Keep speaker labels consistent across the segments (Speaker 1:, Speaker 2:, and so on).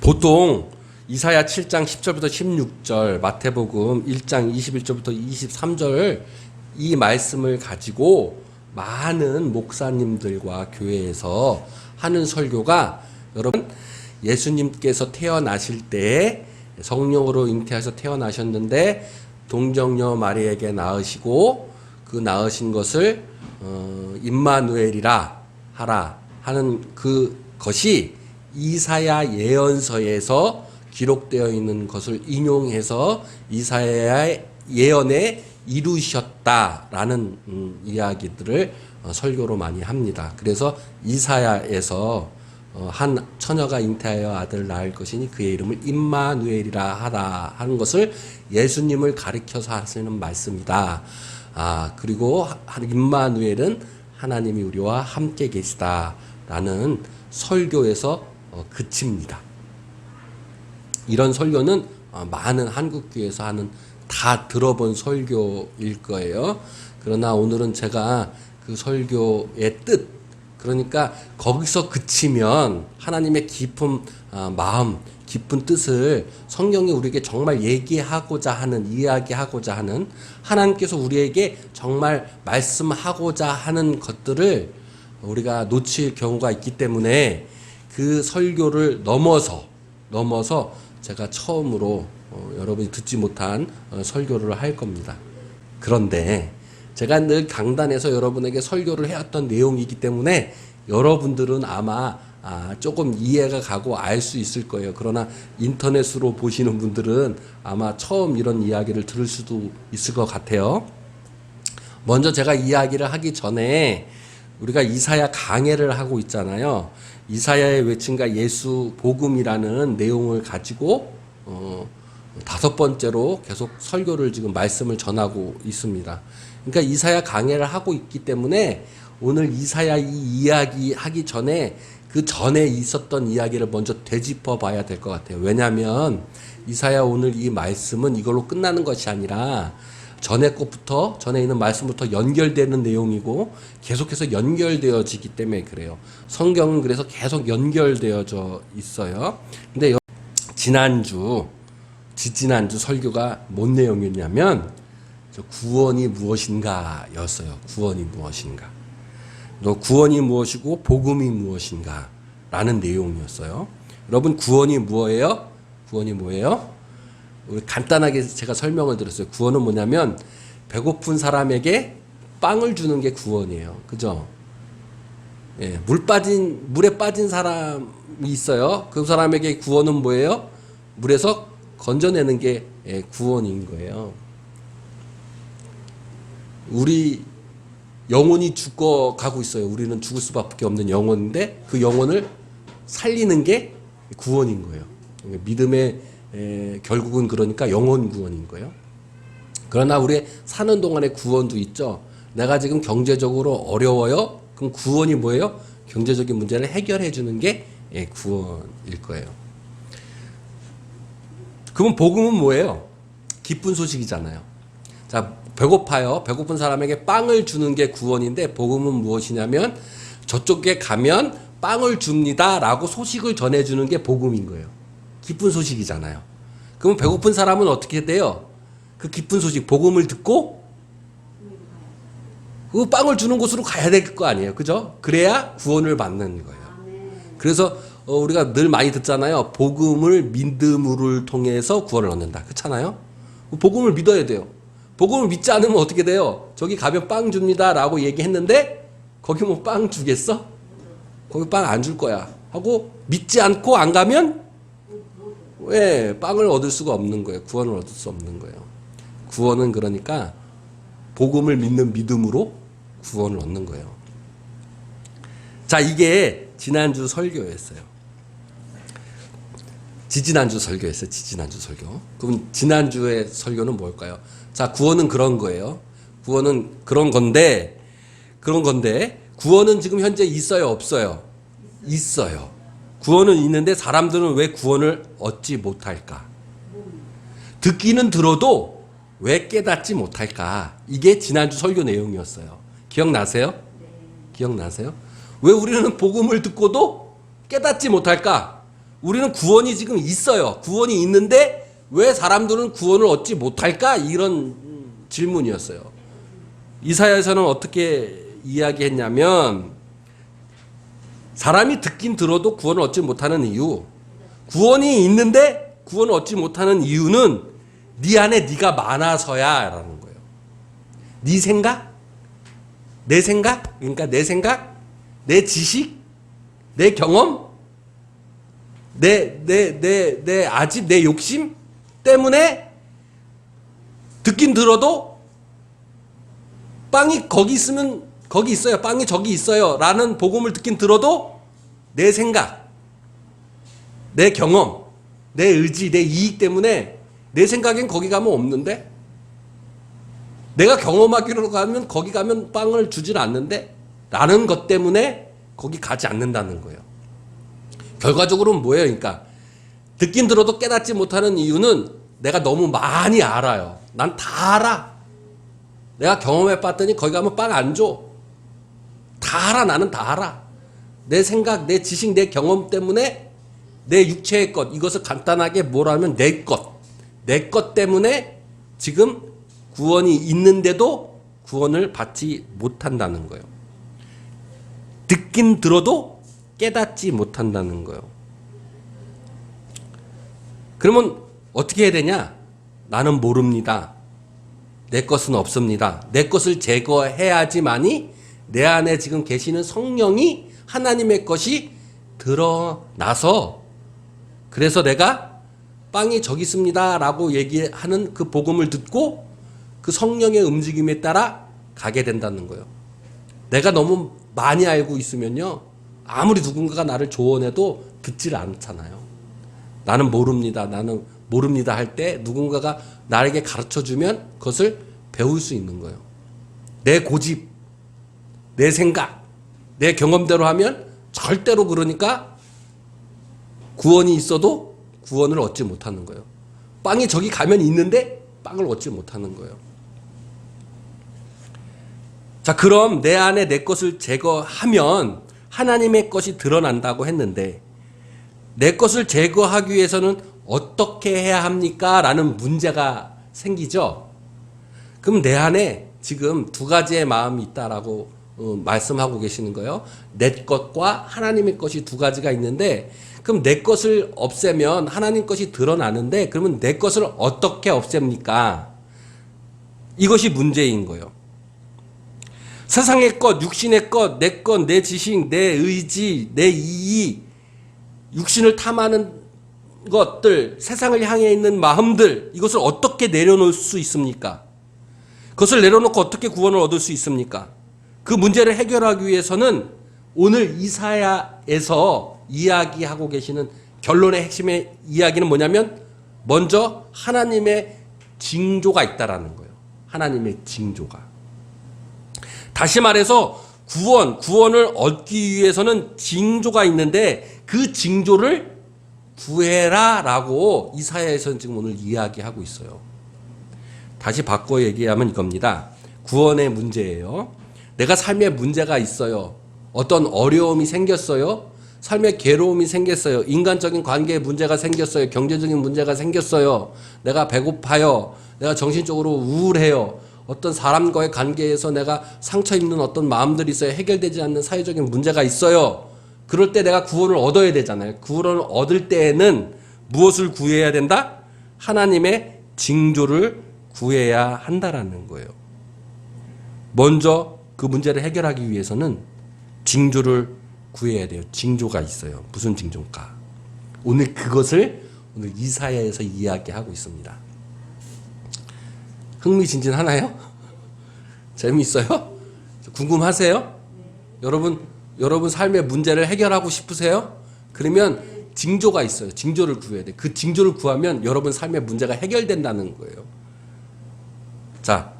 Speaker 1: 보통 이사야 7장 10절부터 16절, 마태복음 1장 21절부터 23절 이 말씀을 가지고 많은 목사님들과 교회에서 하는 설교가, 여러분, 예수님께서 태어나실 때 성령으로 잉태하셔서 태어나셨는데 동정녀 마리에게 낳으시고 그 낳으신 것을 임마누엘이라 하라 하는 그것이 이사야 예언서에서 기록되어 있는 것을 인용해서 이사야의 예언에 이루셨다라는 이야기들을 설교로 많이 합니다. 그래서 이사야에서 한 처녀가 잉태하여 아들을 낳을 것이니 그의 이름을 임마누엘이라 하라 하는 것을 예수님을 가리켜서 하시는 말씀이다. 그리고 임마누엘은 하나님이 우리와 함께 계시다라는 설교에서 그칩니다. 이런 설교는 많은 한국교회에서 하는 다 들어본 설교일 거예요. 그러나 오늘은 제가 그 설교의 뜻, 그러니까 거기서 그치면 하나님의 깊은 마음, 깊은 뜻을 성경이 우리에게 정말 얘기하고자 하는, 이야기하고자 하는, 하나님께서 우리에게 정말 말씀하고자 하는 것들을 우리가 놓칠 경우가 있기 때문에 그 설교를 넘어서 제가 처음으로 여러분이 듣지 못한 설교를 할 겁니다. 그런데 제가 늘 강단에서 여러분에게 설교를 해왔던 내용이기 때문에 여러분들은 아마 조금 이해가 가고 알 수 있을 거예요. 그러나 인터넷으로 보시는 분들은 아마 처음 이런 이야기를 들을 수도 있을 것 같아요. 먼저 제가 이야기를 하기 전에 우리가 이사야 강해를 하고 있잖아요. 이사야의 외침과 예수 복음이라는 내용을 가지고 5번째로 계속 설교를 지금 말씀을 전하고 있습니다. 그러니까 이사야 강해를 하고 있기 때문에 오늘 이사야 이 이야기 하기 전에 그 전에 있었던 이야기를 먼저 되짚어 봐야 될 것 같아요. 왜냐하면 이사야 오늘 이 말씀은 이걸로 끝나는 것이 아니라 전에 있는 말씀부터 연결되는 내용이고 계속해서 연결되어지기 때문에 그래요. 성경은 그래서 계속 연결되어져 있어요. 근데 지지난주 설교가 뭔 내용이었냐면 구원이 무엇인가 였어요. 구원이 무엇인가. 구원이 무엇이고 복음이 무엇인가 라는 내용이었어요. 여러분, 구원이 뭐예요? 구원이 뭐예요? 간단하게 제가 설명을 드렸어요. 구원은 뭐냐면 배고픈 사람에게 빵을 주는 게 구원이에요. 그죠? 예, 물에 빠진 사람이 있어요. 그 사람에게 구원은 뭐예요? 물에서 건져내는 게 구원인 거예요. 우리 영혼이 죽어가고 있어요. 우리는 죽을 수밖에 없는 영혼인데 그 영혼을 살리는 게 구원인 거예요. 믿음의 결국은 그러니까 영혼 구원인 거예요. 그러나 우리 사는 동안에 구원도 있죠. 내가 지금 경제적으로 어려워요. 그럼 구원이 뭐예요? 경제적인 문제를 해결해 주는 게 구원일 거예요. 그럼 복음은 뭐예요? 기쁜 소식이잖아요. 자, 배고파요. 배고픈 사람에게 빵을 주는 게 구원인데 복음은 무엇이냐면 저쪽에 가면 빵을 줍니다 라고 소식을 전해주는 게 복음인 거예요. 기쁜 소식이잖아요. 그럼 배고픈 사람은 어떻게 돼요? 그 기쁜 소식, 복음을 듣고 그 빵을 주는 곳으로 가야 될 거 아니에요. 그죠? 그래야 구원을 받는 거예요. 그래서 우리가 늘 많이 듣잖아요. 복음을 믿음을 통해서 구원을 얻는다. 그렇잖아요? 복음을 믿어야 돼요. 복음을 믿지 않으면 어떻게 돼요? 저기 가면 빵 줍니다 라고 얘기했는데 거기 뭐 빵 주겠어? 거기 빵 안 줄 거야 하고 믿지 않고 안 가면 왜 빵을 얻을 수가 없는 거예요. 구원을 얻을 수 없는 거예요. 구원은 그러니까 복음을 믿는 믿음으로 구원을 얻는 거예요. 자, 이게 지난주 설교였어요. 지지난주 설교. 그럼 지난주의 설교는 뭘까요? 자, 구원은 그런 거예요. 구원은 그런 건데 구원은 지금 현재 있어요, 없어요? 있어요. 구원은 있는데 사람들은 왜 구원을 얻지 못할까? 듣기는 들어도 왜 깨닫지 못할까? 이게 지난주 설교 내용이었어요. 기억나세요? 기억나세요? 왜 우리는 복음을 듣고도 깨닫지 못할까? 우리는 구원이 지금 있어요. 구원이 있는데 왜 사람들은 구원을 얻지 못할까? 이런 질문이었어요. 이사야에서는 어떻게 이야기했냐면 사람이 듣긴 들어도 구원을 얻지 못하는 이유, 구원이 있는데 구원을 얻지 못하는 이유는 네 안에 네가 많아서야 라는 거예요. 네 생각? 내 생각? 그러니까 내 생각? 내 지식? 내 경험? 내 아집, 내 욕심 때문에 듣긴 들어도 빵이 거기 있으면 거기 있어요. 빵이 저기 있어요. 라는 복음을 듣긴 들어도 내 생각, 내 경험, 내 의지, 내 이익 때문에 내 생각엔 거기 가면 없는데 내가 경험하기로 가면 거기 가면 빵을 주질 않는데 라는 것 때문에 거기 가지 않는다는 거예요. 결과적으로는 뭐예요? 그러니까 듣긴 들어도 깨닫지 못하는 이유는 내가 너무 많이 알아요. 난 다 알아. 내가 경험해 봤더니 거기 가면 빵 안 줘. 다 알아. 나는 다 알아. 내 생각, 내 지식, 내 경험 때문에 내 육체의 것, 이것을 간단하게 뭐라면 내 것 때문에 지금 구원이 있는데도 구원을 받지 못한다는 거예요. 듣긴 들어도 깨닫지 못한다는 거예요. 그러면 어떻게 해야 되냐? 나는 모릅니다. 내 것은 없습니다. 내 것을 제거해야지만이 내 안에 지금 계시는 성령이 하나님의 것이 드러나서 그래서 내가 빵이 저기 있습니다 라고 얘기하는 그 복음을 듣고 그 성령의 움직임에 따라 가게 된다는 거예요. 내가 너무 많이 알고 있으면요 아무리 누군가가 나를 조언해도 듣질 않잖아요. 나는 모릅니다 할 때 누군가가 나에게 가르쳐주면 그것을 배울 수 있는 거예요. 내 고집, 내 생각, 내 경험대로 하면 절대로 그러니까 구원이 있어도 구원을 얻지 못하는 거예요. 빵이 저기 가면 있는데 빵을 얻지 못하는 거예요. 자, 그럼 내 안에 내 것을 제거하면 하나님의 것이 드러난다고 했는데 내 것을 제거하기 위해서는 어떻게 해야 합니까? 라는 문제가 생기죠. 그럼 내 안에 지금 두 가지의 마음이 있다라고 말씀하고 계시는 거예요. 내 것과 하나님의 것이 두 가지가 있는데 그럼 내 것을 없애면 하나님 것이 드러나는데 그러면 내 것을 어떻게 없앱니까? 이것이 문제인 거예요. 세상의 것, 육신의 것, 내 것, 내 지식, 내 의지, 내 이익, 육신을 탐하는 것들, 세상을 향해 있는 마음들, 이것을 어떻게 내려놓을 수 있습니까? 그것을 내려놓고 어떻게 구원을 얻을 수 있습니까? 그 문제를 해결하기 위해서는 오늘 이사야에서 이야기하고 계시는 결론의 핵심의 이야기는 뭐냐면 먼저 하나님의 징조가 있다라는 거예요. 하나님의 징조가. 다시 말해서 구원을 얻기 위해서는 징조가 있는데 그 징조를 구해라 라고 이사야에서는 지금 오늘 이야기하고 있어요. 다시 바꿔 얘기하면 이겁니다. 구원의 문제예요. 내가 삶에 문제가 있어요. 어떤 어려움이 생겼어요. 삶에 괴로움이 생겼어요. 인간적인 관계에 문제가 생겼어요. 경제적인 문제가 생겼어요. 내가 배고파요. 내가 정신적으로 우울해요. 어떤 사람과의 관계에서 내가 상처 입는 어떤 마음들이 있어요. 해결되지 않는 사회적인 문제가 있어요. 그럴 때 내가 구원을 얻어야 되잖아요. 구원을 얻을 때에는 무엇을 구해야 된다? 하나님의 징조를 구해야 한다라는 거예요. 먼저 그 문제를 해결하기 위해서는 징조를 구해야 돼요. 징조가 있어요. 무슨 징조일까? 오늘 그것을 오늘 이사야에서 이야기하고 있습니다. 흥미진진하나요? 재미있어요? 궁금하세요? 여러분 삶의 문제를 해결하고 싶으세요? 그러면 징조가 있어요. 징조를 구해야 돼. 그 징조를 구하면 여러분 삶의 문제가 해결된다는 거예요. 자,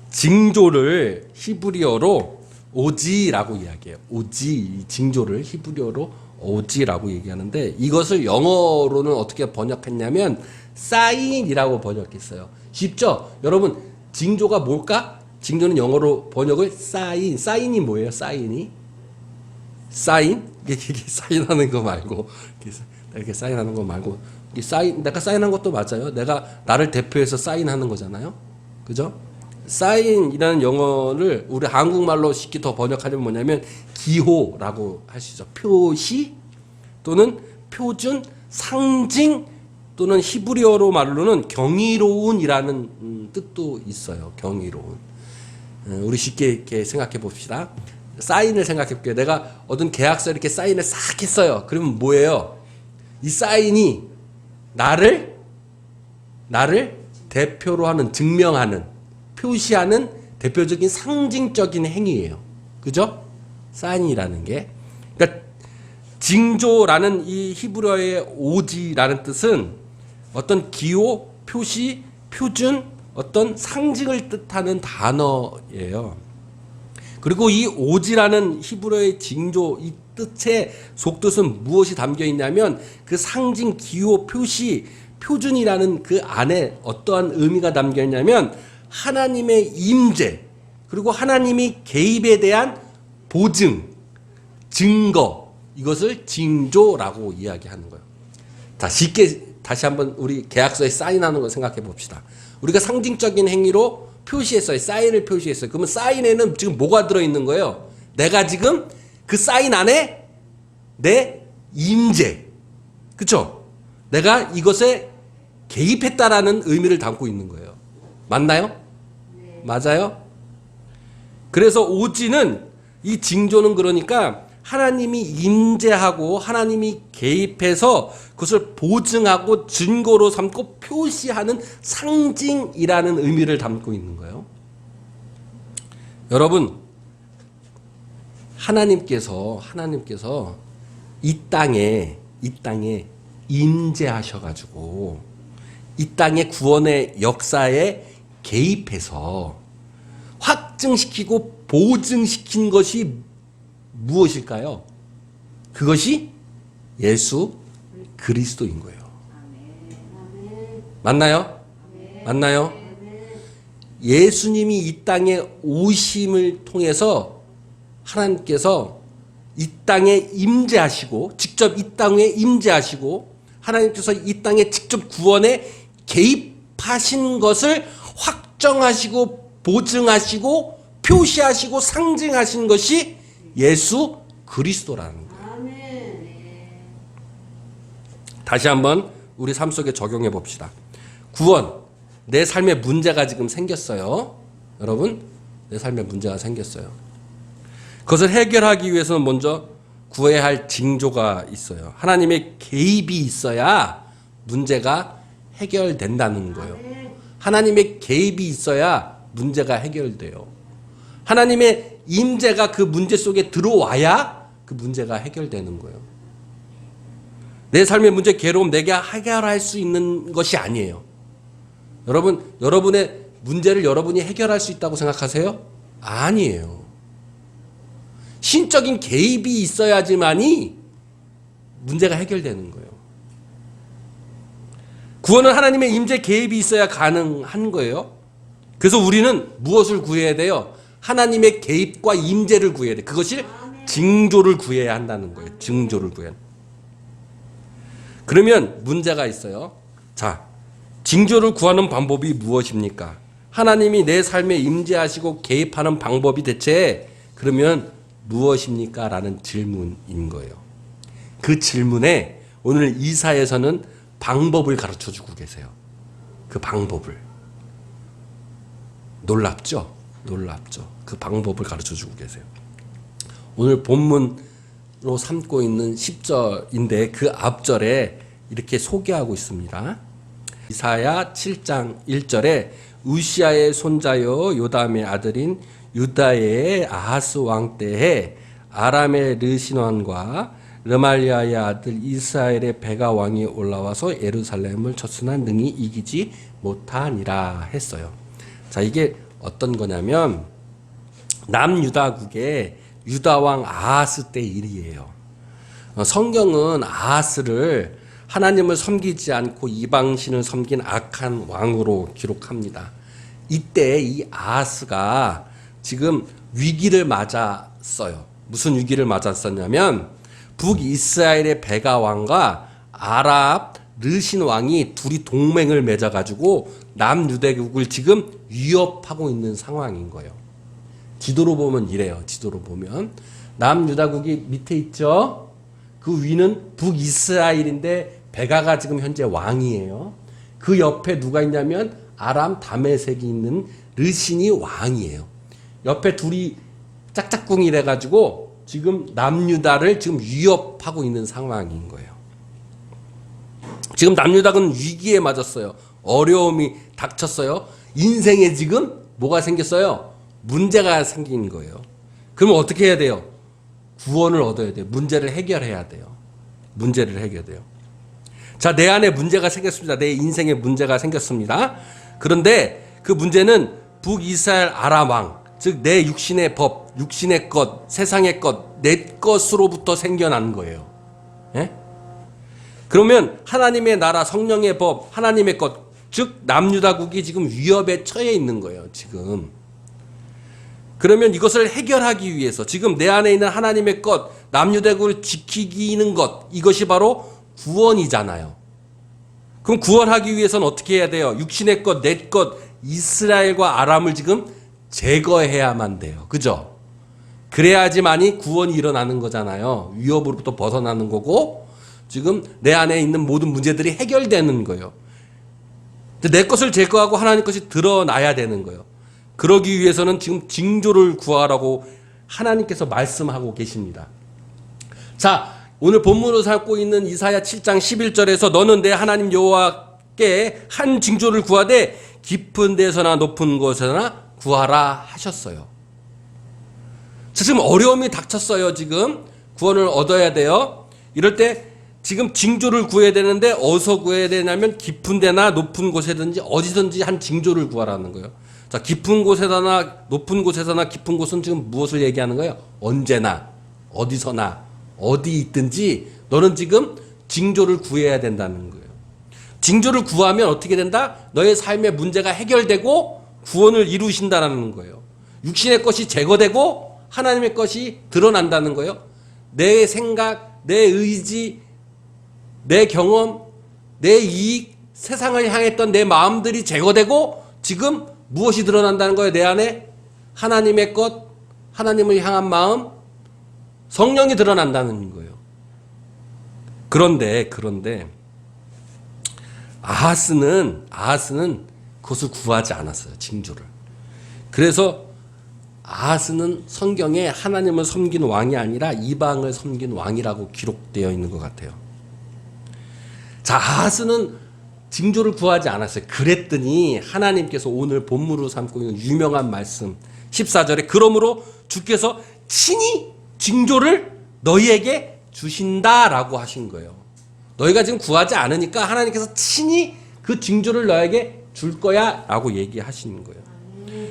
Speaker 1: 징조를 히브리어로 오지라고 이야기해요. 오지, 징조를 히브리어로 오지라고 얘기하는데 이것을 영어로는 어떻게 번역했냐면 사인이라고 번역했어요. 쉽죠? 여러분 징조가 뭘까? 징조는 영어로 번역을 사인. 사인이 뭐예요? 사인이? 사인? 이게 사인하는 거 말고 이렇게 사인하는 거 말고 내가 사인한 것도 맞아요. 내가 나를 대표해서 사인하는 거잖아요. 그죠? 사인이라는 영어를 우리 한국말로 쉽게 더 번역하려면 뭐냐면 기호라고 할 수 있죠. 표시 또는 표준, 상징 또는 히브리어로 말로는 경이로운이라는 뜻도 있어요. 경이로운. 우리 쉽게 이렇게 생각해 봅시다. 사인을 생각해 볼게요. 내가 어떤 계약서 이렇게 사인을 싹 했어요. 그러면 뭐예요? 이 사인이 나를 대표로 하는, 증명하는, 표시하는 대표적인 상징적인 행위예요. 그죠? 사인이라는 게. 그러니까 징조라는 이 히브리어의 오지라는 뜻은 어떤 기호, 표시, 표준, 어떤 상징을 뜻하는 단어예요. 그리고 이 오지라는 히브리어의 징조, 이 뜻의 속뜻은 무엇이 담겨 있냐면 그 상징, 기호, 표시, 표준이라는 그 안에 어떠한 의미가 담겨 있냐면 하나님의 임재, 그리고 하나님이 개입에 대한 보증, 증거, 이것을 징조라고 이야기하는 거예요. 자, 쉽게 다시 한번 우리 계약서에 사인하는 거 생각해 봅시다. 우리가 상징적인 행위로 표시했어요. 사인을 표시했어요. 그러면 사인에는 지금 뭐가 들어있는 거예요? 내가 지금 그 사인 안에 내 임재, 그쵸? 내가 이것에 개입했다라는 의미를 담고 있는 거예요. 맞나요? 네. 맞아요? 그래서 오지는, 이 징조는 그러니까 하나님이 임재하고 하나님이 개입해서 그것을 보증하고 증거로 삼고 표시하는 상징이라는 의미를 담고 있는 거예요. 여러분, 하나님께서 이 땅에 임재하셔가지고 이 땅의 구원의 역사에 개입해서 확증시키고 보증시킨 것이 무엇일까요? 그것이 예수 그리스도인 거예요. 맞나요? 맞나요? 예수님이 이 땅에 오심을 통해서 하나님께서 이 땅에 임재하시고, 직접 이 땅에 임재하시고, 하나님께서 이 땅에 직접 구원에 개입하신 것을 확정하시고 보증하시고 표시하시고 상징하신 것이 예수 그리스도라는 거예요. 다시 한번 우리 삶 속에 적용해 봅시다. 구원, 내 삶에 문제가 지금 생겼어요. 여러분, 내 삶에 문제가 생겼어요. 그것을 해결하기 위해서는 먼저 구해야 할 징조가 있어요. 하나님의 개입이 있어야 문제가 해결된다는 거예요. 하나님의 개입이 있어야 문제가 해결돼요. 하나님의 임재가 그 문제 속에 들어와야 그 문제가 해결되는 거예요. 내 삶의 문제, 괴로움 내게 해결할 수 있는 것이 아니에요. 여러분, 여러분의 문제를 여러분이 해결할 수 있다고 생각하세요? 아니에요. 신적인 개입이 있어야지만이 문제가 해결되는 거예요. 구원은 하나님의 임재 개입이 있어야 가능한 거예요. 그래서 우리는 무엇을 구해야 돼요? 하나님의 개입과 임재를 구해야 돼. 그것이 징조를 구해야 한다는 거예요. 징조를 구해야. 그러면 문제가 있어요. 자, 징조를 구하는 방법이 무엇입니까? 하나님이 내 삶에 임재하시고 개입하는 방법이 대체 그러면 무엇입니까? 라는 질문인 거예요. 그 질문에 오늘 이사에서는 방법을 가르쳐주고 계세요. 그 방법을. 놀랍죠? 놀랍죠? 그 방법을 가르쳐주고 계세요. 오늘 본문으로 삼고 있는 10절인데 그 앞절에 이렇게 소개하고 있습니다. 이사야 7장 1절에 우시아의 손자요 요담의 아들인 유다의 아하스 왕 때에 아람의 르시논과 르말리아의 아들 이스라엘의 베가 왕이 올라와서 예루살렘을 쳤으나 능히 이기지 못하니라 했어요. 자, 이게 어떤 거냐면 남유다국의 유다왕 아하스 때 일이에요. 성경은 아하스를 하나님을 섬기지 않고 이방신을 섬긴 악한 왕으로 기록합니다. 이때 이 아하스가 지금 위기를 맞았어요. 무슨 위기를 맞았었냐면 북이스라엘의 베가 왕과 아랍 르신 왕이 둘이 동맹을 맺어가지고 남유대국을 지금 위협하고 있는 상황인 거예요. 지도로 보면 이래요. 지도로 보면 남유다국이 밑에 있죠. 그 위는 북이스라엘인데 베가가 지금 현재 왕이에요. 그 옆에 누가 있냐면 아람 다메섹이 있는 르신이 왕이에요. 옆에 둘이 짝짝꿍이 돼가지고 지금 남유다를 지금 위협하고 있는 상황인 거예요. 지금 남유다는 위기에 맞았어요. 어려움이 닥쳤어요. 인생에 지금 뭐가 생겼어요? 문제가 생긴 거예요. 그럼 어떻게 해야 돼요? 구원을 얻어야 돼요. 문제를 해결해야 돼요. 문제를 해결해야 돼요. 자, 내 안에 문제가 생겼습니다. 내 인생에 문제가 생겼습니다. 그런데 그 문제는 북이스라엘 아람 왕, 즉 내 육신의 법, 육신의 것, 세상의 것, 내 것으로부터 생겨난 거예요. 예? 그러면 하나님의 나라, 성령의 법, 하나님의 것, 즉 남유다국이 지금 위협에 처해 있는 거예요. 지금. 그러면 이것을 해결하기 위해서 지금 내 안에 있는 하나님의 것, 남유다국을 지키기는 것, 이것이 바로 구원이잖아요. 그럼 구원하기 위해서는 어떻게 해야 돼요? 육신의 것, 내 것, 이스라엘과 아람을 지금 제거해야만 돼요. 그죠? 그래야지만이 구원이 일어나는 거잖아요. 위협으로부터 벗어나는 거고 지금 내 안에 있는 모든 문제들이 해결되는 거예요. 내 것을 제거하고 하나님 것이 드러나야 되는 거예요. 그러기 위해서는 지금 징조를 구하라고 하나님께서 말씀하고 계십니다. 자, 오늘 본문으로 삼고 있는 이사야 7장 11절에서 너는 내 하나님 여호와께 한 징조를 구하되 깊은 데서나 높은 곳에나 구하라 하셨어요. 지금 어려움이 닥쳤어요. 지금 구원을 얻어야 돼요. 이럴 때 지금 징조를 구해야 되는데 어디서 구해야 되냐면 깊은 데나 높은 곳에든지 어디든지 한 징조를 구하라는 거예요. 자, 깊은 곳에서나 높은 곳에서나 깊은 곳은 지금 무엇을 얘기하는 거예요? 언제나 어디서나 어디 있든지 너는 지금 징조를 구해야 된다는 거예요. 징조를 구하면 어떻게 된다? 너의 삶의 문제가 해결되고 구원을 이루신다는 거예요. 육신의 것이 제거되고 하나님의 것이 드러난다는 거예요. 내 생각, 내 의지, 내 경험, 내 이익, 세상을 향했던 내 마음들이 제거되고 지금 무엇이 드러난다는 거예요? 내 안에 하나님의 것, 하나님을 향한 마음, 성령이 드러난다는 거예요. 그런데 아하스는 그것을 구하지 않았어요. 징조를. 그래서 아하스는 성경에 하나님을 섬긴 왕이 아니라 이방을 섬긴 왕이라고 기록되어 있는 것 같아요. 자, 아하스는 징조를 구하지 않았어요. 그랬더니 하나님께서 오늘 본문으로 삼고 있는 유명한 말씀 14절에 그러므로 주께서 친히 징조를 너희에게 주신다라고 하신 거예요. 너희가 지금 구하지 않으니까 하나님께서 친히 그 징조를 너에게 줄 거야 라고 얘기하시는 거예요.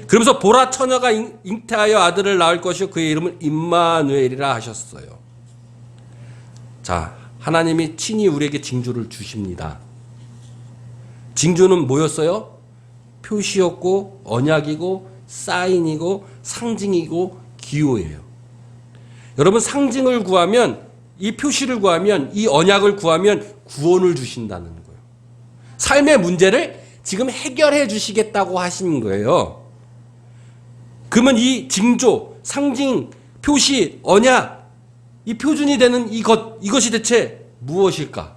Speaker 1: 그러면서 보라 처녀가 잉태하여 아들을 낳을 것이요 그의 이름을 임마누엘이라 하셨어요. 자, 하나님이 친히 우리에게 징조를 주십니다. 징조는 뭐였어요? 표시였고 언약이고 사인이고 상징이고 기호예요. 여러분, 상징을 구하면, 이 표시를 구하면, 이 언약을 구하면 구원을 주신다는 거예요. 삶의 문제를 지금 해결해 주시겠다고 하신 거예요. 그러면 이 징조, 상징, 표시, 언약, 이 표준이 되는 이것이 대체 무엇일까?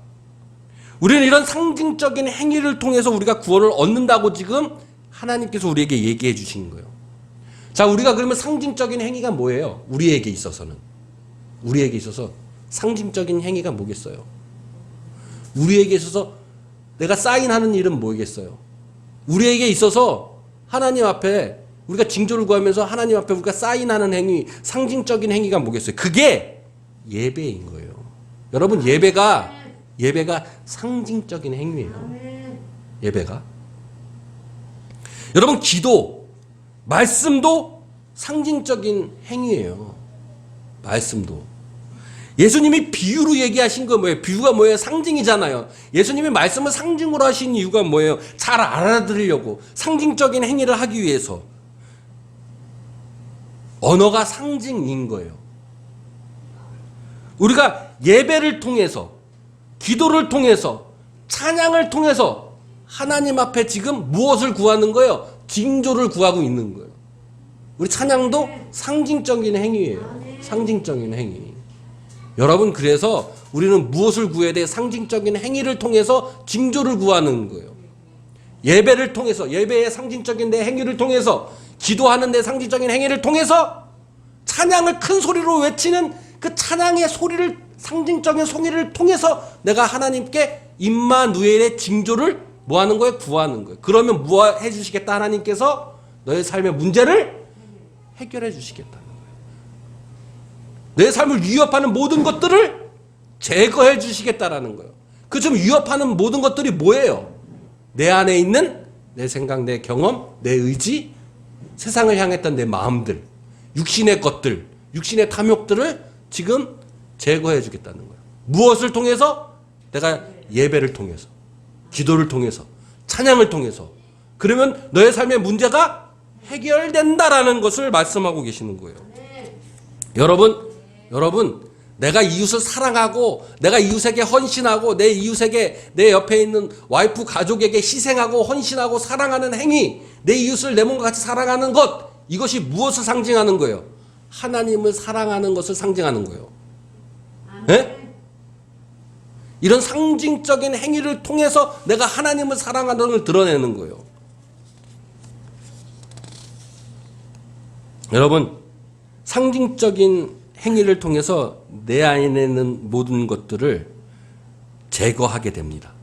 Speaker 1: 우리는 이런 상징적인 행위를 통해서 우리가 구원을 얻는다고 지금 하나님께서 우리에게 얘기해 주신 거예요. 자, 우리가 그러면 상징적인 행위가 뭐예요? 우리에게 있어서 상징적인 행위가 뭐겠어요? 우리에게 있어서 내가 사인하는 일은 뭐겠어요? 우리에게 있어서 하나님 앞에 우리가 징조를 구하면서 하나님 앞에 우리가 사인하는 행위, 상징적인 행위가 뭐겠어요? 그게 예배인 거예요. 여러분, 예배가 상징적인 행위예요. 예배가. 여러분, 기도, 말씀도 상징적인 행위예요. 말씀도. 예수님이 비유로 얘기하신 거 뭐예요? 비유가 뭐예요? 상징이잖아요. 예수님이 말씀을 상징으로 하신 이유가 뭐예요? 잘 알아들으려고. 상징적인 행위를 하기 위해서. 언어가 상징인 거예요. 우리가 예배를 통해서 기도를 통해서, 찬양을 통해서 하나님 앞에 지금 무엇을 구하는 거예요? 징조를 구하고 있는 거예요. 우리 찬양도 상징적인 행위예요. 상징적인 행위. 여러분, 그래서 우리는 무엇을 구해야 돼? 상징적인 행위를 통해서 징조를 구하는 거예요. 예배를 통해서, 예배의 상징적인 내 행위를 통해서, 기도하는 내 상징적인 행위를 통해서, 찬양을 큰 소리로 외치는 그 찬양의 소리를, 상징적인 소리를 통해서 내가 하나님께 임마누엘의 징조를 뭐 하는 거예요? 구하는 거예요. 그러면 뭐 해주시겠다? 하나님께서 너의 삶의 문제를 해결해 주시겠다는 거예요. 내 삶을 위협하는 모든 것들을 제거해 주시겠다라는 거예요. 그 좀 위협하는 모든 것들이 뭐예요? 내 안에 있는 내 생각, 내 경험, 내 의지, 세상을 향했던 내 마음들, 육신의 것들, 육신의 탐욕들을 지금 제거해 주겠다는 거예요. 무엇을 통해서? 내가 예배를 통해서, 기도를 통해서, 찬양을 통해서. 그러면 너의 삶의 문제가 해결된다라는 것을 말씀하고 계시는 거예요. 여러분, 내가 이웃을 사랑하고, 내가 이웃에게 헌신하고, 내 이웃에게, 내 옆에 있는 와이프 가족에게 희생하고, 헌신하고, 사랑하는 행위, 내 이웃을 내 몸과 같이 사랑하는 것, 이것이 무엇을 상징하는 거예요? 하나님을 사랑하는 것을 상징하는 거예요. 네? 이런 상징적인 행위를 통해서 내가 하나님을 사랑하는 걸 드러내는 거예요. 여러분, 상징적인 행위를 통해서 내 안에 있는 모든 것들을 제거하게 됩니다.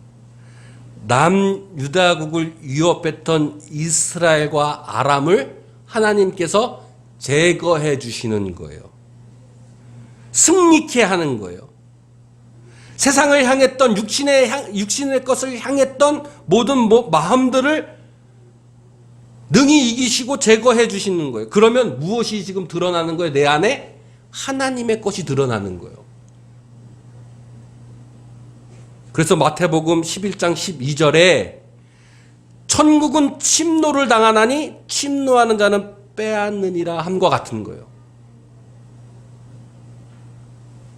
Speaker 1: 남유다국을 위협했던 이스라엘과 아람을 하나님께서 제거해 주시는 거예요. 승리케 하는 거예요. 세상을 향했던 육신의 것을 향했던 모든 마음들을 능히 이기시고 제거해 주시는 거예요. 그러면 무엇이 지금 드러나는 거예요? 내 안에 하나님의 것이 드러나는 거예요. 그래서 마태복음 11장 12절에 천국은 침노를 당하나니 침노하는 자는 빼앗느니라 함과 같은 거예요.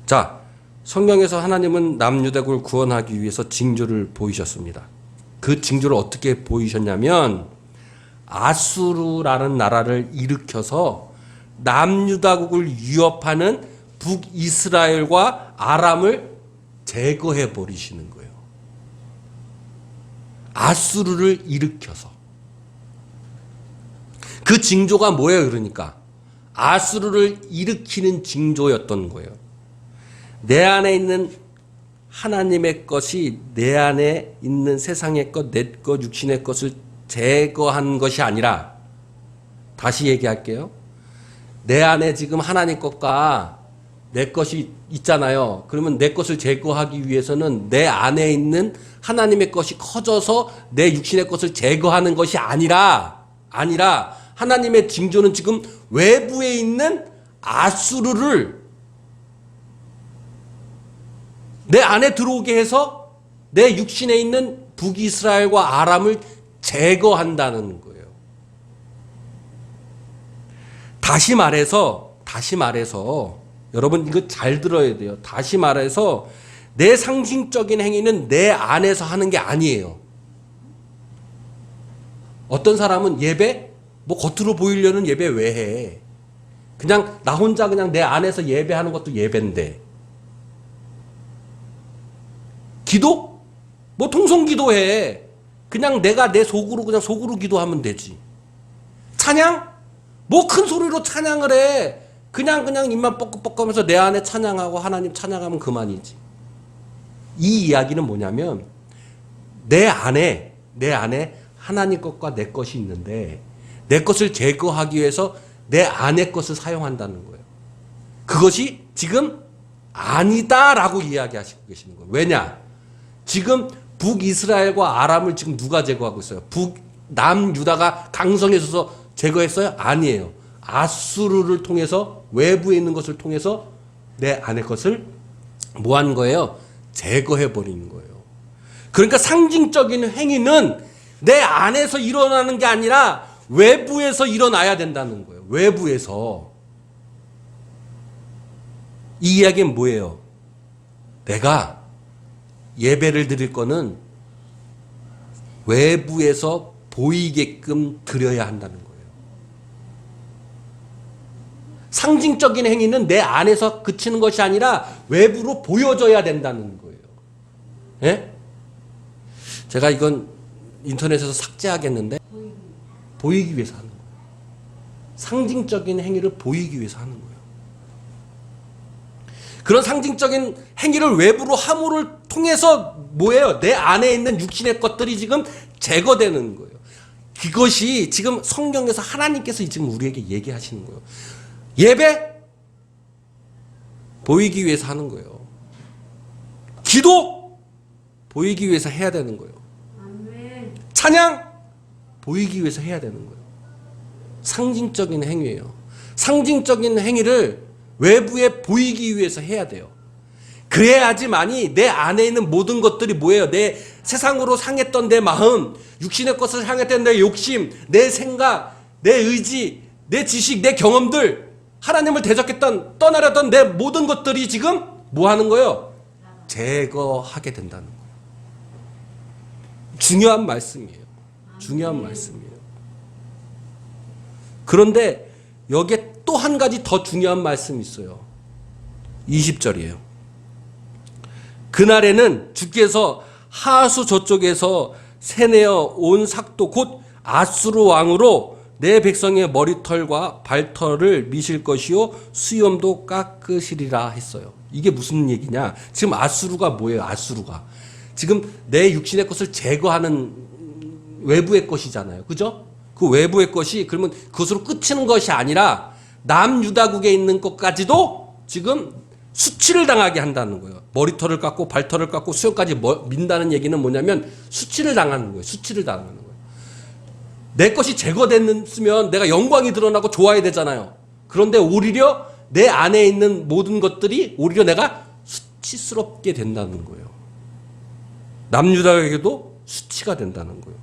Speaker 1: 자, 성경에서 하나님은 남유다국을 구원하기 위해서 징조를 보이셨습니다. 그 징조를 어떻게 보이셨냐면 아수르라는 나라를 일으켜서 남유다국을 위협하는 북이스라엘과 아람을 제거해 버리시는 거예요. 아수르를 일으켜서. 그 징조가 뭐예요? 그러니까 아수르를 일으키는 징조였던 거예요. 내 안에 있는 하나님의 것이 내 안에 있는 세상의 것, 내 것, 육신의 것을 제거한 것이 아니라, 다시 얘기할게요. 내 안에 지금 하나님 것과 내 것이 있잖아요. 그러면 내 것을 제거하기 위해서는 내 안에 있는 하나님의 것이 커져서 내 육신의 것을 제거하는 것이 아니라 하나님의 징조는 지금 외부에 있는 아수르를 내 안에 들어오게 해서 내 육신에 있는 북이스라엘과 아람을 제거한다는 거예요. 다시 말해서 여러분 이거 잘 들어야 돼요. 다시 말해서 내 상징적인 행위는 내 안에서 하는 게 아니에요. 어떤 사람은 예배 뭐 겉으로 보이려는 예배 왜 해? 그냥 나 혼자 그냥 내 안에서 예배하는 것도 예배인데. 기도? 뭐 통성기도해. 그냥 내가 내 속으로 그냥 속으로 기도하면 되지. 찬양? 뭐 큰 소리로 찬양을 해. 그냥 입만 뻑뻑하면서 내 안에 찬양하고 하나님 찬양하면 그만이지. 이 이야기는 뭐냐면 내 안에 하나님 것과 내 것이 있는데 내 것을 제거하기 위해서 내 안의 것을 사용한다는 거예요. 그것이 지금 아니다라고 이야기하시고 계시는 거예요. 왜냐? 지금 북이스라엘과 아람을 지금 누가 제거하고 있어요? 남유다가 강성해져서 제거했어요? 아니에요. 아수르를 통해서, 외부에 있는 것을 통해서 내 안의 것을 뭐 한 거예요? 제거해버리는 거예요. 그러니까 상징적인 행위는 내 안에서 일어나는 게 아니라 외부에서 일어나야 된다는 거예요. 외부에서. 이 이야기는 뭐예요? 내가 예배를 드릴 거는 외부에서 보이게끔 드려야 한다는 거예요. 상징적인 행위는 내 안에서 그치는 것이 아니라 외부로 보여져야 된다는 거예요. 예? 제가 이건 인터넷에서 삭제하겠는데 보이기 위해서 하는 거예요. 상징적인 행위를 보이기 위해서 하는 거예요. 그런 상징적인 행위를 외부로 함으로 통해서 뭐예요? 내 안에 있는 육신의 것들이 지금 제거되는 거예요. 그것이 지금 성경에서 하나님께서 지금 우리에게 얘기하시는 거예요. 예배 보이기 위해서 하는 거예요. 기도 보이기 위해서 해야 되는 거예요. 찬양 보이기 위해서 해야 되는 거예요. 상징적인 행위예요. 상징적인 행위를 외부에 보이기 위해서 해야 돼요. 그래야지만이 내 안에 있는 모든 것들이 뭐예요? 내 세상으로 향했던 내 마음, 육신의 것을 향했던 내 욕심, 내 생각, 내 의지, 내 지식, 내 경험들, 하나님을 대적했던 떠나려던 내 모든 것들이 지금 뭐 하는 거예요? 제거하게 된다는 거예요. 중요한 말씀이에요. 중요한 말씀이에요. 그런데 여기에 또 한 가지 더 중요한 말씀이 있어요. 20절이에요. 그날에는 주께서 하수 저쪽에서 새내어 온 삭도 곧 아수르 왕으로 내 백성의 머리털과 발털을 미실 것이요 수염도 깎으시리라 했어요. 이게 무슨 얘기냐? 지금 아수르가 뭐예요? 아수르가 지금 내 육신의 것을 제거하는 외부의 것이잖아요. 그죠? 그 외부의 것이 그러면 그것으로 끝이는 것이 아니라 남유다국에 있는 것까지도 지금 수치를 당하게 한다는 거예요. 머리털을 깎고 발털을 깎고 수염까지 민다는 얘기는 뭐냐면 수치를 당하는 거예요. 수치를 당하는 거예요. 내 것이 제거됐으면 내가 영광이 드러나고 좋아야 되잖아요. 그런데 오히려 내 안에 있는 모든 것들이 오히려 내가 수치스럽게 된다는 거예요. 남유다에게도 수치가 된다는 거예요.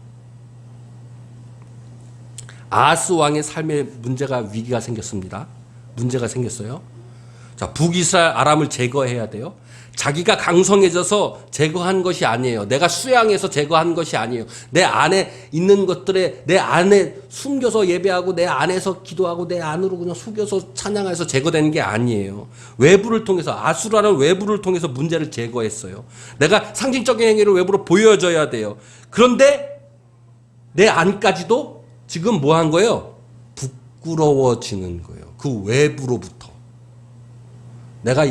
Speaker 1: 아하스 왕의 삶에 위기가 생겼습니다. 문제가 생겼어요. 자, 북이스라엘 아람을 제거해야 돼요. 자기가 강성해져서 제거한 것이 아니에요. 내가 수양해서 제거한 것이 아니에요. 내 안에 있는 것들에 내 안에 숨겨서 예배하고 내 안에서 기도하고 내 안으로 그냥 속여서 찬양해서 제거되는 게 아니에요. 외부를 통해서 아수라는 외부를 통해서 문제를 제거했어요. 내가 상징적인 행위를 외부로 보여줘야 돼요. 그런데 내 안까지도 지금 뭐 한 거예요? 부끄러워지는 거예요. 그 외부로부터. 내가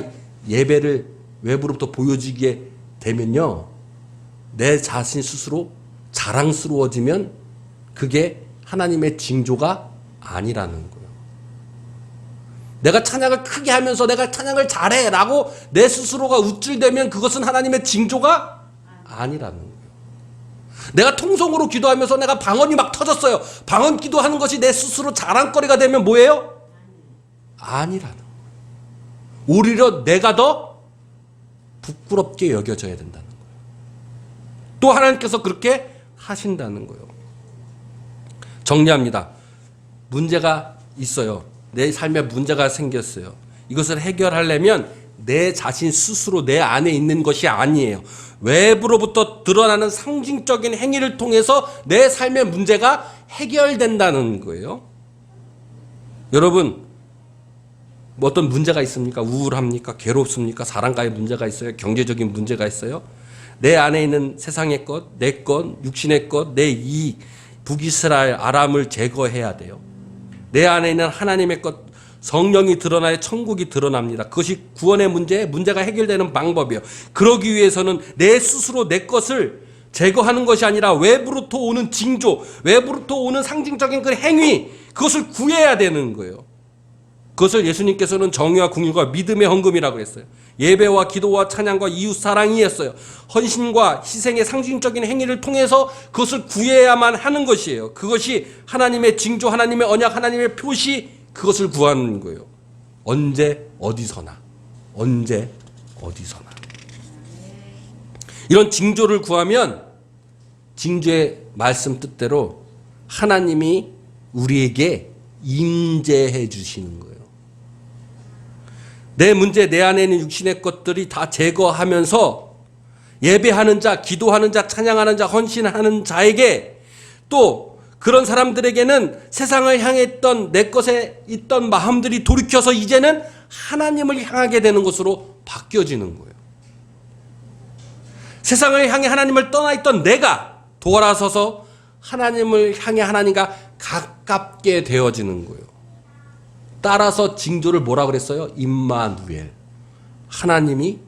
Speaker 1: 예배를 외부로부터 보여지게 되면요, 내 자신 스스로 자랑스러워지면 그게 하나님의 징조가 아니라는 거예요. 내가 찬양을 크게 하면서 내가 찬양을 잘해 라고 내 스스로가 우쭐대면 그것은 하나님의 징조가 아니라는 거예요. 내가 통성으로 기도하면서 내가 방언이 막 터졌어요. 방언 기도하는 것이 내 스스로 자랑거리가 되면 뭐예요? 아니라는 거예요. 오히려 내가 더 부끄럽게 여겨져야 된다는 거예요. 또 하나님께서 그렇게 하신다는 거예요. 정리합니다. 문제가 있어요. 내 삶에 문제가 생겼어요. 이것을 해결하려면 내 자신 스스로 내 안에 있는 것이 아니에요. 외부로부터 드러나는 상징적인 행위를 통해서 내 삶의 문제가 해결된다는 거예요. 여러분, 뭐 어떤 문제가 있습니까? 우울합니까? 괴롭습니까? 사랑과의 문제가 있어요? 경제적인 문제가 있어요? 내 안에 있는 세상의 것, 내 것, 육신의 것, 내 이익, 북이스라엘 아람을 제거해야 돼요. 내 안에 있는 하나님의 것, 성령이 드러나야 천국이 드러납니다. 그것이 구원의 문제가 해결되는 방법이에요. 그러기 위해서는 내 스스로 내 것을 제거하는 것이 아니라 외부로부터 오는 징조, 외부로부터 오는 상징적인 그 행위, 그것을 구해야 되는 거예요. 그것을 예수님께서는 정의와 긍휼과 믿음의 헌금이라고 했어요. 예배와 기도와 찬양과 이웃 사랑이었어요. 헌신과 희생의 상징적인 행위를 통해서 그것을 구해야만 하는 것이에요. 그것이 하나님의 징조, 하나님의 언약, 하나님의 표시, 그것을 구하는 거예요. 언제 어디서나. 언제 어디서나. 이런 징조를 구하면 징조의 말씀 뜻대로 하나님이 우리에게 임재해 주시는 거예요. 내 문제, 내 안에 있는 육신의 것들이 다 제거하면서 예배하는 자, 기도하는 자, 찬양하는 자, 헌신하는 자에게 또 그런 사람들에게는 세상을 향했던 내 것에 있던 마음들이 돌이켜서 이제는 하나님을 향하게 되는 것으로 바뀌어지는 거예요. 세상을 향해 하나님을 떠나 있던 내가 돌아서서 하나님을 향해 하나님과 가깝게 되어지는 거예요. 따라서 징조를 뭐라 그랬어요? 임마누엘. 하나님이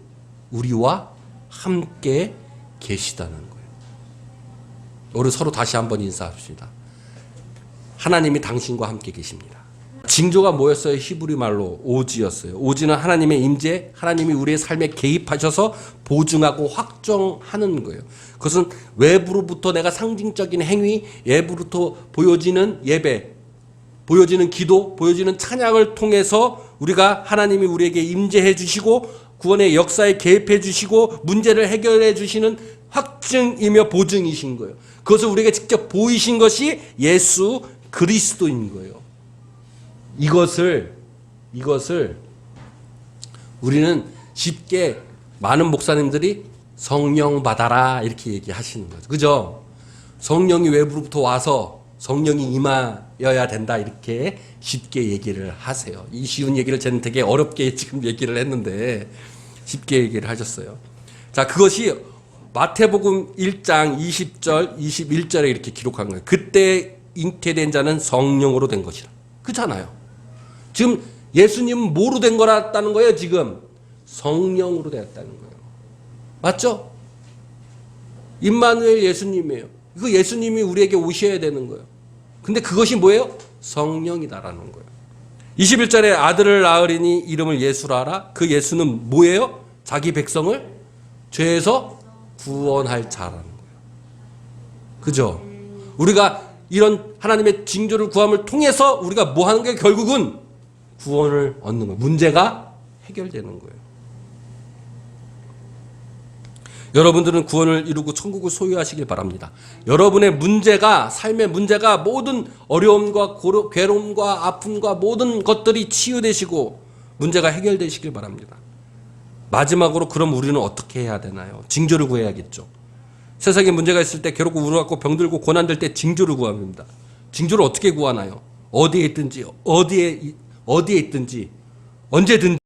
Speaker 1: 우리와 함께 계시다는 거예요. 우리 서로 다시 한번 인사합시다. 하나님이 당신과 함께 계십니다. 징조가 뭐였어요? 히브리 말로 오지였어요. 오지는 하나님의 임재, 하나님이 우리의 삶에 개입하셔서 보증하고 확정하는 거예요. 그것은 외부로부터 내가 상징적인 행위, 외부로부터 보여지는 예배, 보여지는 기도, 보여지는 찬양을 통해서 우리가 하나님이 우리에게 임재해 주시고 구원의 역사에 개입해 주시고 문제를 해결해 주시는 확증이며 보증이신 거예요. 그것을 우리에게 직접 보이신 것이 예수 그리스도인 거예요. 이것을 우리는 쉽게 많은 목사님들이 성령 받아라 이렇게 얘기하시는 거죠. 그죠? 성령이 외부로부터 와서 성령이 임하여야 된다 이렇게 쉽게 얘기를 하세요. 이 쉬운 얘기를 저는 되게 어렵게 지금 얘기를 했는데 쉽게 얘기를 하셨어요. 자, 그것이 마태복음 1장 20절 21절에 이렇게 기록한 거예요. 그때 잉태된 자는 성령으로 된 것이라. 그렇잖아요. 지금 예수님은 뭐로 된 거라는 거예요? 지금 성령으로 되었다는 거예요. 맞죠? 임마누엘 예수님이에요. 그 예수님이 우리에게 오셔야 되는 거예요. 근데 그것이 뭐예요? 성령이다라는 거예요. 21절에 아들을 낳으리니 이름을 예수라 하라. 그 예수는 뭐예요? 자기 백성을 죄에서 구원할 자라는 거예요. 그죠? 우리가 이런 하나님의 징조를 구함을 통해서 우리가 뭐 하는 게 결국은 구원을 얻는 거예요. 문제가 해결되는 거예요. 여러분들은 구원을 이루고 천국을 소유하시길 바랍니다. 여러분의 문제가, 삶의 문제가 모든 어려움과 괴로움과 아픔과 모든 것들이 치유되시고 문제가 해결되시길 바랍니다. 마지막으로 그럼 우리는 어떻게 해야 되나요? 징조를 구해야겠죠. 세상에 문제가 있을 때 괴롭고 우울하고 병들고 고난될 때 징조를 구합니다. 징조를 어떻게 구하나요? 어디에 있든지 언제든지